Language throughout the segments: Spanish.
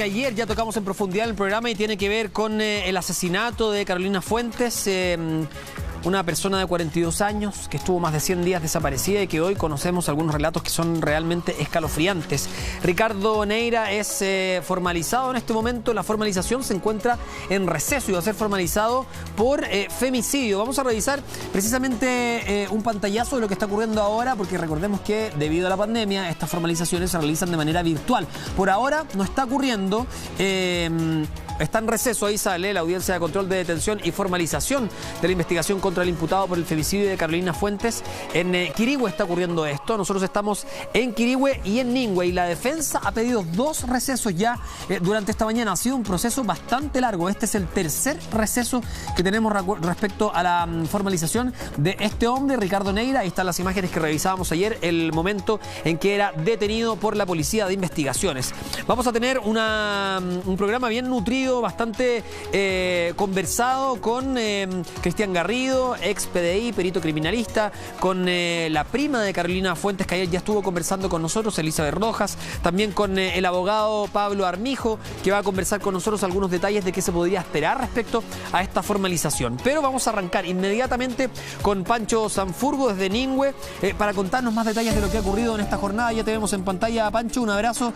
que ayer ya tocamos en profundidad en el programa y tiene que ver con el asesinato de Carolina Fuentes, una persona de 42 años que estuvo más de 100 días desaparecida y que hoy conocemos algunos relatos que son realmente escalofriantes. Ricardo Neira es formalizado en este momento. La formalización se encuentra en receso y va a ser formalizado por femicidio. Vamos a revisar precisamente un pantallazo de lo que está ocurriendo ahora, porque recordemos que debido a la pandemia estas formalizaciones se realizan de manera virtual. Por ahora no está ocurriendo. Está en receso, ahí sale la audiencia de control de detención y formalización de la investigación contra el imputado por el femicidio de Carolina Fuentes. En Quirihue está ocurriendo esto. Nosotros estamos en Quirihue y en Ningüe, y la defensa ha pedido 2 recesos ya durante esta mañana. Ha sido un proceso bastante largo. Este es el tercer receso que tenemos respecto a la formalización de este hombre, Ricardo Neira. Ahí están las imágenes que revisábamos ayer, el momento en que era detenido por la Policía de Investigaciones. Vamos a tener un programa bien nutrido, bastante conversado con Cristian Garrido, ex PDI, perito criminalista, con la prima de Carolina Fuentes, que ayer ya estuvo conversando con nosotros, Elizabeth Rojas, también con el abogado Pablo Armijo, que va a conversar con nosotros algunos detalles de qué se podría esperar respecto a esta formalización. Pero vamos a arrancar inmediatamente con Pancho Sanfurgo desde Ningüe para contarnos más detalles de lo que ha ocurrido en esta jornada. Ya te vemos en pantalla, Pancho, un abrazo.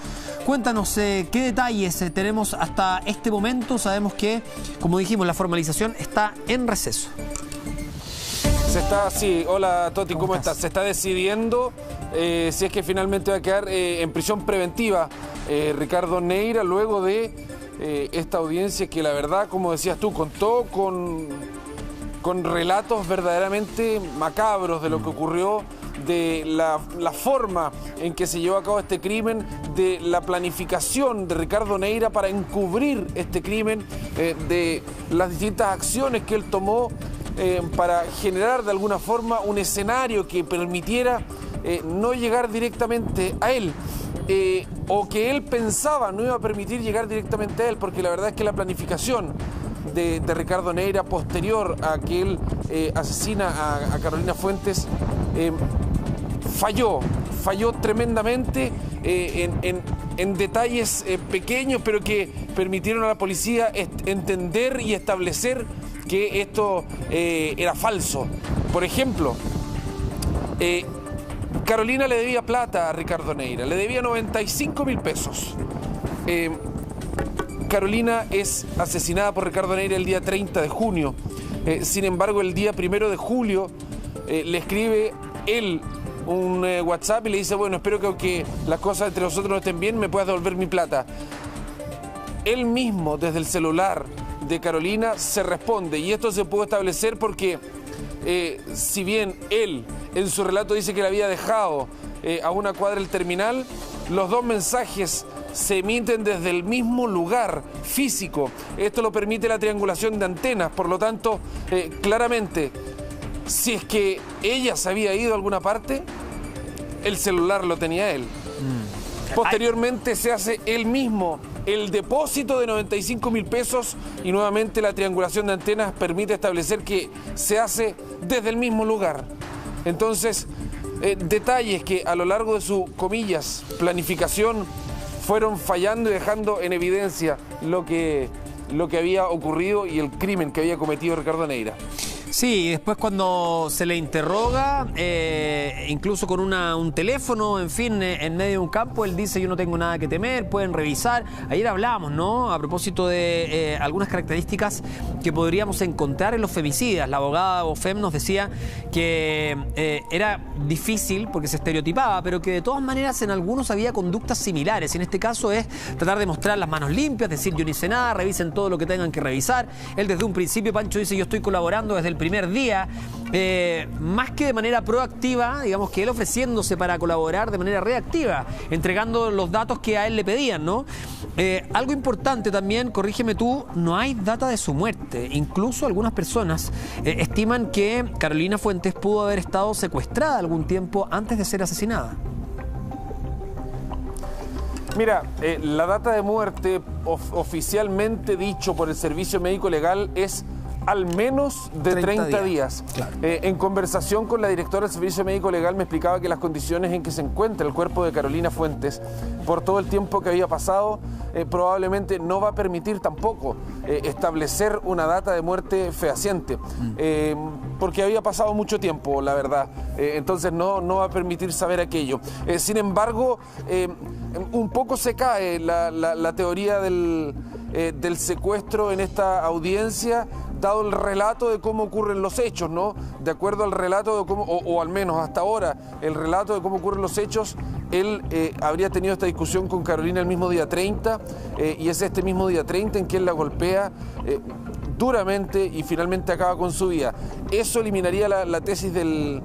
Cuéntanos qué detalles tenemos hasta este momento. Sabemos que, como dijimos, la formalización está en receso. Sí, hola Toti, ¿cómo estás? Se está decidiendo si es que finalmente va a quedar en prisión preventiva Ricardo Neira, luego de esta audiencia que, la verdad, como decías tú, contó con relatos verdaderamente macabros de lo que ocurrió, de la forma en que se llevó a cabo este crimen, de la planificación de Ricardo Neira para encubrir este crimen, de las distintas acciones que él tomó para generar de alguna forma un escenario que permitiera no llegar directamente a él, o que él pensaba no iba a permitir llegar directamente a él, porque la verdad es que la planificación de Ricardo Neira posterior a que él asesina a Carolina Fuentes falló tremendamente en detalles pequeños, pero que permitieron a la policía entender y establecer que esto era falso. Por ejemplo, Carolina le debía plata a Ricardo Neira, le debía 95.000 pesos. Carolina es asesinada por Ricardo Neira el día 30 de junio. Sin embargo, el día 1 de julio le escribe él un WhatsApp y le dice: bueno, espero que aunque las cosas entre nosotros no estén bien, me puedas devolver mi plata. Él mismo, desde el celular de Carolina, se responde, y esto se pudo establecer porque si bien él en su relato dice que le había dejado a una cuadra el terminal, los 2 mensajes se emiten desde el mismo lugar físico. Esto lo permite la triangulación de antenas, por lo tanto, claramente, si es que ella se había ido a alguna parte, el celular lo tenía él. Posteriormente se hace él mismo el depósito de 95.000 pesos y nuevamente la triangulación de antenas permite establecer que se hace desde el mismo lugar. Entonces, detalles que a lo largo de su, comillas, planificación fueron fallando y dejando en evidencia lo que había ocurrido y el crimen que había cometido Ricardo Neira. Sí, después cuando se le interroga, incluso con un teléfono, en fin, en medio de un campo, él dice: yo no tengo nada que temer, pueden revisar. Ayer hablábamos, ¿no?, a propósito de algunas características que podríamos encontrar en los femicidas. La abogada Bofem nos decía que era difícil porque se estereotipaba, pero que de todas maneras en algunos había conductas similares. Y en este caso es tratar de mostrar las manos limpias, decir: yo no hice nada, revisen todo lo que tengan que revisar. Él desde un principio, Pancho, dice: yo estoy colaborando desde el primer día, más que de manera proactiva, digamos que él ofreciéndose para colaborar de manera reactiva, entregando los datos que a él le pedían, ¿no? Algo importante también, corrígeme tú, no hay data de su muerte. Incluso algunas personas estiman que Carolina Fuentes pudo haber estado secuestrada algún tiempo antes de ser asesinada. Mira, la data de muerte oficialmente dicho por el Servicio Médico Legal es al menos de 30 días. Claro. En conversación con la directora del Servicio Médico Legal me explicaba que las condiciones en que se encuentra el cuerpo de Carolina Fuentes, por todo el tiempo que había pasado, probablemente no va a permitir tampoco establecer una data de muerte fehaciente, porque había pasado mucho tiempo, la verdad. Entonces no va a permitir saber aquello. Sin embargo, un poco se cae la teoría del secuestro en esta audiencia, dado el relato de cómo ocurren los hechos, ¿no? De acuerdo al relato de cómo, o al menos hasta ahora, el relato de cómo ocurren los hechos, él habría tenido esta discusión con Carolina el mismo día 30, y es este mismo día 30 en que él la golpea duramente y finalmente acaba con su vida. Eso eliminaría la tesis del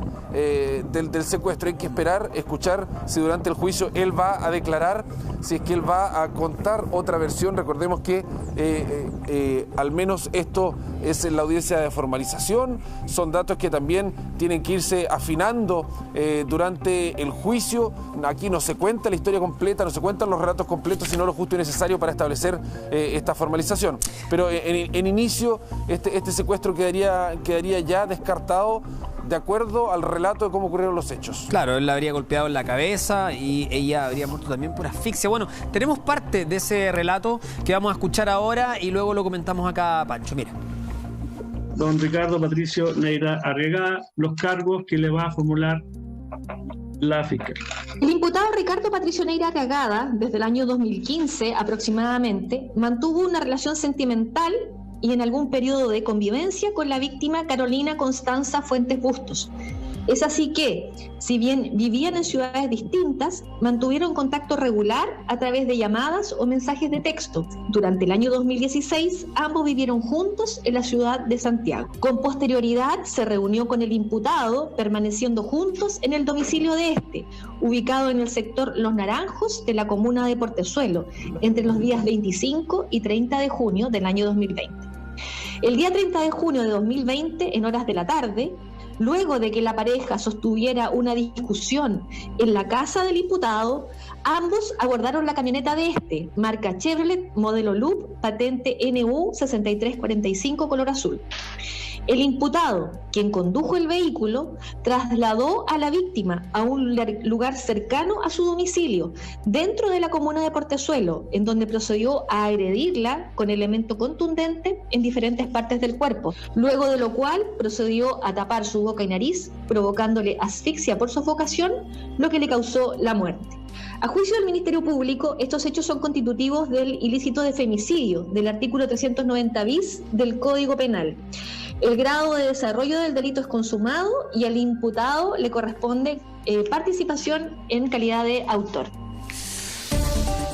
secuestro. Hay que esperar, escuchar si durante el juicio él va a declarar, si es que él va a contar otra versión. Recordemos que al menos esto es en la audiencia de formalización, son datos que también tienen que irse afinando durante el juicio. Aquí no se cuenta la historia completa, no se cuentan los relatos completos, sino lo justo y necesario para establecer esta formalización. Pero en inicio este secuestro quedaría ya descartado de acuerdo al relato de cómo ocurrieron los hechos. Claro, él la habría golpeado en la cabeza y ella habría muerto también por asfixia. Bueno, tenemos parte de ese relato que vamos a escuchar ahora y luego lo comentamos acá, Pancho. Mira. Don Ricardo Patricio Neira Arriagada, los cargos que le va a formular la fiscal. El imputado Ricardo Patricio Neira Arriagada, desde el año 2015 aproximadamente, mantuvo una relación sentimental y en algún periodo de convivencia con la víctima Carolina Constanza Fuentes Bustos. Es así que, si bien vivían en ciudades distintas, mantuvieron contacto regular a través de llamadas o mensajes de texto. Durante el año 2016, ambos vivieron juntos en la ciudad de Santiago. Con posterioridad, se reunió con el imputado, permaneciendo juntos en el domicilio de este, ubicado en el sector Los Naranjos de la comuna de Portezuelo, entre los días 25 y 30 de junio del año 2020. El día 30 de junio de 2020, en horas de la tarde, luego de que la pareja sostuviera una discusión en la casa del imputado, ambos abordaron la camioneta de este, marca Chevrolet, modelo Loop, patente NU 6345 color azul. El imputado, quien condujo el vehículo, trasladó a la víctima a un lugar cercano a su domicilio, dentro de la comuna de Portezuelo, en donde procedió a agredirla con elemento contundente en diferentes partes del cuerpo, luego de lo cual procedió a tapar su boca y nariz, provocándole asfixia por sofocación, lo que le causó la muerte. A juicio del Ministerio Público, estos hechos son constitutivos del ilícito de femicidio, del artículo 390 bis del Código Penal. El grado de desarrollo del delito es consumado y al imputado le corresponde participación en calidad de autor.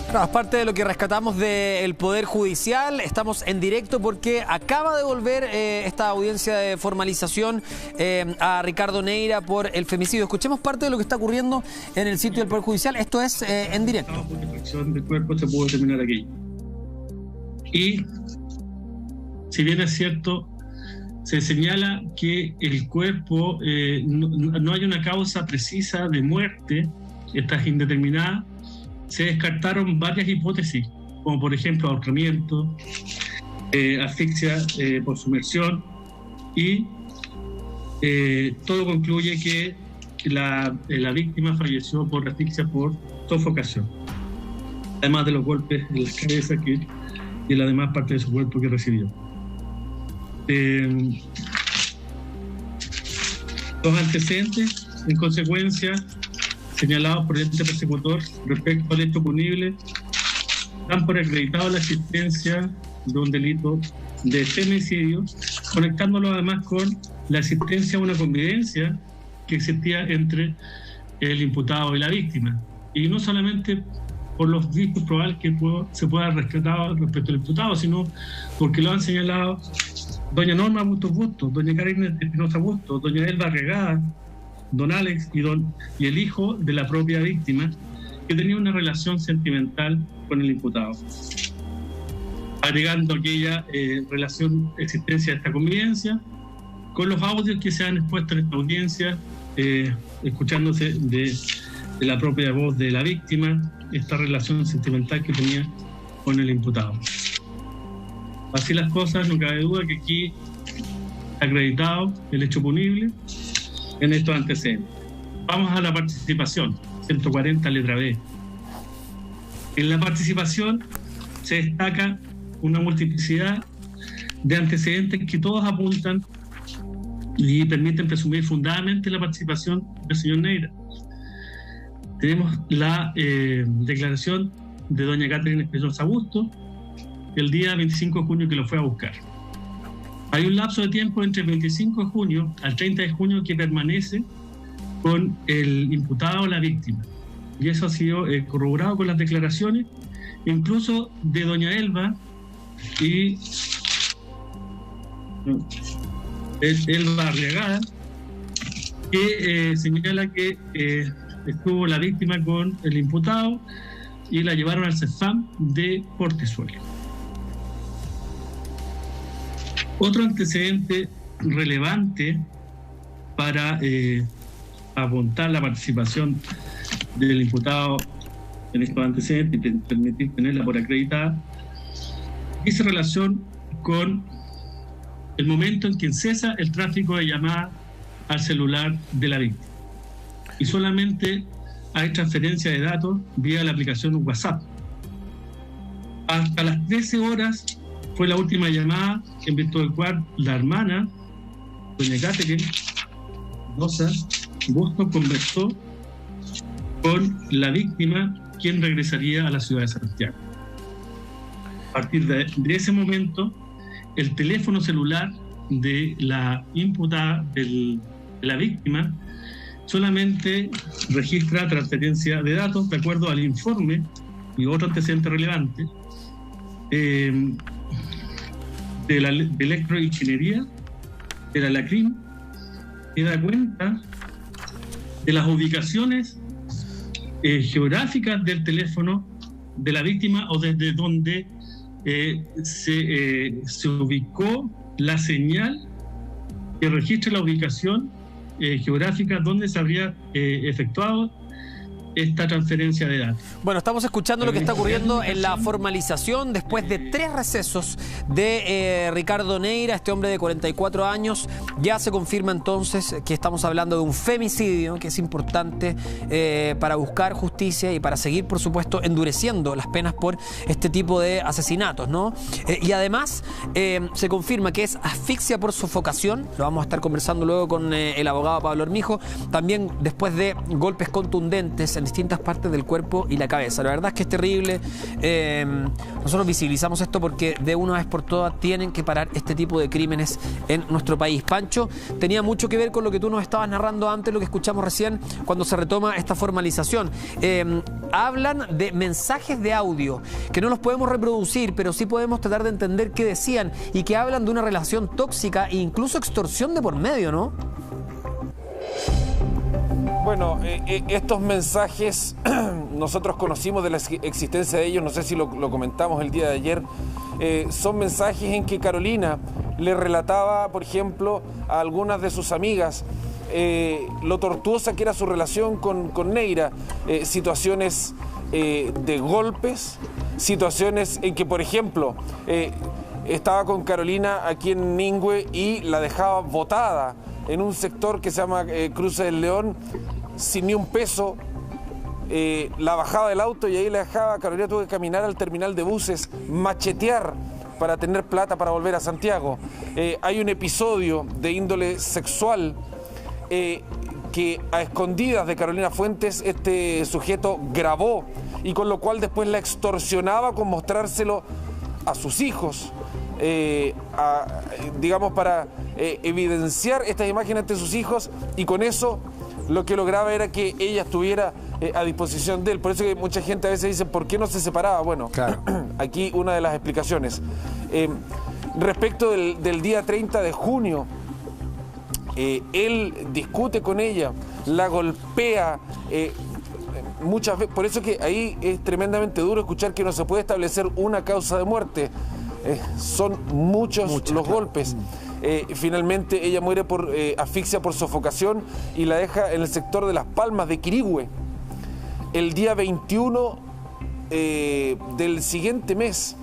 Claro, es parte de lo que rescatamos del Poder Judicial. Estamos en directo porque acaba de volver esta audiencia de formalización a Ricardo Neira por el femicidio. Escuchemos parte de lo que está ocurriendo en el sitio del Poder Judicial. Esto es en directo. La fracción del cuerpo se pudo determinar aquí. Y, si bien es cierto, se señala que el cuerpo no hay una causa precisa de muerte, esta es indeterminada. Se descartaron varias hipótesis, como por ejemplo ahorcamiento, asfixia por sumersión, y todo concluye que la víctima falleció por asfixia por sofocación, además de los golpes en la cabeza y la demás parte de su cuerpo que recibió. Los antecedentes, en consecuencia, señalados por el ente persecutor respecto al hecho punible, dan por acreditado la existencia de un delito de femicidio, conectándolo además con la existencia de una convivencia que existía entre el imputado y la víctima. Y no solamente por los discos probables que se pueda rescatar respecto al imputado, sino porque lo han señalado doña Norma Bustos Bustos, doña Karina Espinosa Bustos, doña Elba Regada, don Alex y el hijo de la propia víctima, que tenía una relación sentimental con el imputado. Agregando aquella existencia de esta convivencia, con los audios que se han expuesto en esta audiencia, escuchándose de la propia voz de la víctima, esta relación sentimental que tenía con el imputado. Así las cosas, no cabe duda que aquí acreditado el hecho punible en estos antecedentes. Vamos a la participación, 140 letra B. En la participación se destaca una multiplicidad de antecedentes que todos apuntan y permiten presumir fundadamente la participación del señor Neira. Tenemos la declaración de doña Catherine Espinosa Busto el día 25 de junio que lo fue a buscar. Hay un lapso de tiempo entre el 25 de junio al 30 de junio que permanece con el imputado o la víctima. Y eso ha sido corroborado con las declaraciones, incluso de doña Elba y Elba Arriagada, que señala que estuvo la víctima con el imputado y la llevaron al CEFAM de Portezuelo. Otro antecedente relevante para apuntar la participación del imputado en estos antecedentes y permitir tenerla por acreditada, dice relación con el momento en que cesa el tráfico de llamadas al celular de la víctima. Y solamente hay transferencia de datos vía la aplicación WhatsApp. Hasta las 13 horas fue la última llamada en virtud del cual la hermana, doña Catherine Rosa Busto, conversó con la víctima, quien regresaría a la ciudad de Santiago. A partir de ese momento, el teléfono celular de la imputada, de la víctima, solamente registra transferencia de datos de acuerdo al informe y otro antecedente relevante de la electroingeniería de la LACRIM, que da cuenta de las ubicaciones geográficas del teléfono de la víctima o desde donde se ubicó la señal que registra la ubicación geográfica donde se habría efectuado esta transferencia de datos. Bueno, estamos escuchando lo que está ocurriendo en la formalización después de 3 recesos de Ricardo Neira, este hombre de 44 años. Ya se confirma entonces que estamos hablando de un femicidio, que es importante para buscar justicia y para seguir, por supuesto, endureciendo las penas por este tipo de asesinatos, ¿no? Y además se confirma que es asfixia por sofocación. Lo vamos a estar conversando luego con el abogado Pablo Armijo. También después de golpes contundentes en distintas partes del cuerpo y la cabeza. La verdad es que es terrible. Nosotros visibilizamos esto porque de una vez por todas tienen que parar este tipo de crímenes en nuestro país. Pancho, tenía mucho que ver con lo que tú nos estabas narrando antes, lo que escuchamos recién cuando se retoma esta formalización. Hablan de mensajes de audio que no los podemos reproducir, pero sí podemos tratar de entender qué decían y que hablan de una relación tóxica e incluso extorsión de por medio, ¿no? Bueno, estos mensajes nosotros conocimos de la existencia de ellos, no sé si lo comentamos el día de ayer. Son mensajes en que Carolina le relataba, por ejemplo, a algunas de sus amigas lo tortuosa que era su relación con Neira, situaciones de golpes, situaciones en que, por ejemplo, estaba con Carolina aquí en Ningüe y la dejaba botada en un sector que se llama Cruce del León, sin ni un peso, la bajaba del auto y ahí la dejaba. Carolina tuvo que caminar al terminal de buses, machetear para tener plata para volver a Santiago. Hay un episodio de índole sexual que a escondidas de Carolina Fuentes este sujeto grabó y con lo cual después la extorsionaba con mostrárselo a sus hijos, digamos para evidenciar estas imágenes ante sus hijos, y con eso lo que lograba era que ella estuviera a disposición de él. Por eso que mucha gente a veces dice, ¿por qué no se separaba? Bueno, claro. Aquí una de las explicaciones. Respecto del día 30 de junio, él discute con ella, la golpea muchas veces. Por eso que ahí es tremendamente duro escuchar que no se puede establecer una causa de muerte. Son muchos los golpes. Finalmente ella muere por asfixia por sofocación y la deja en el sector de Las Palmas de Quirihue. El día 21 del siguiente mes,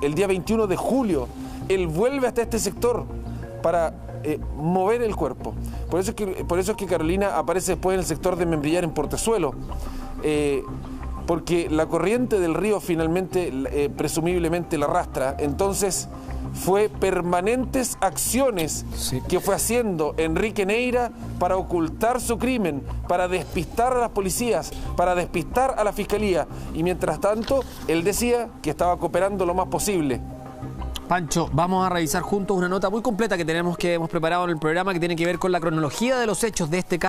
el día 21 de julio, él vuelve hasta este sector para mover el cuerpo. Por eso es que Carolina aparece después en el sector de Membrillar, en Portezuelo, porque la corriente del río finalmente, presumiblemente, la arrastra. Entonces fue permanentes acciones que fue haciendo Enrique Neira para ocultar su crimen, para despistar a las policías, para despistar a la fiscalía. Y mientras tanto, él decía que estaba cooperando lo más posible. Pancho, vamos a revisar juntos una nota muy completa que hemos preparado en el programa, que tiene que ver con la cronología de los hechos de este caso.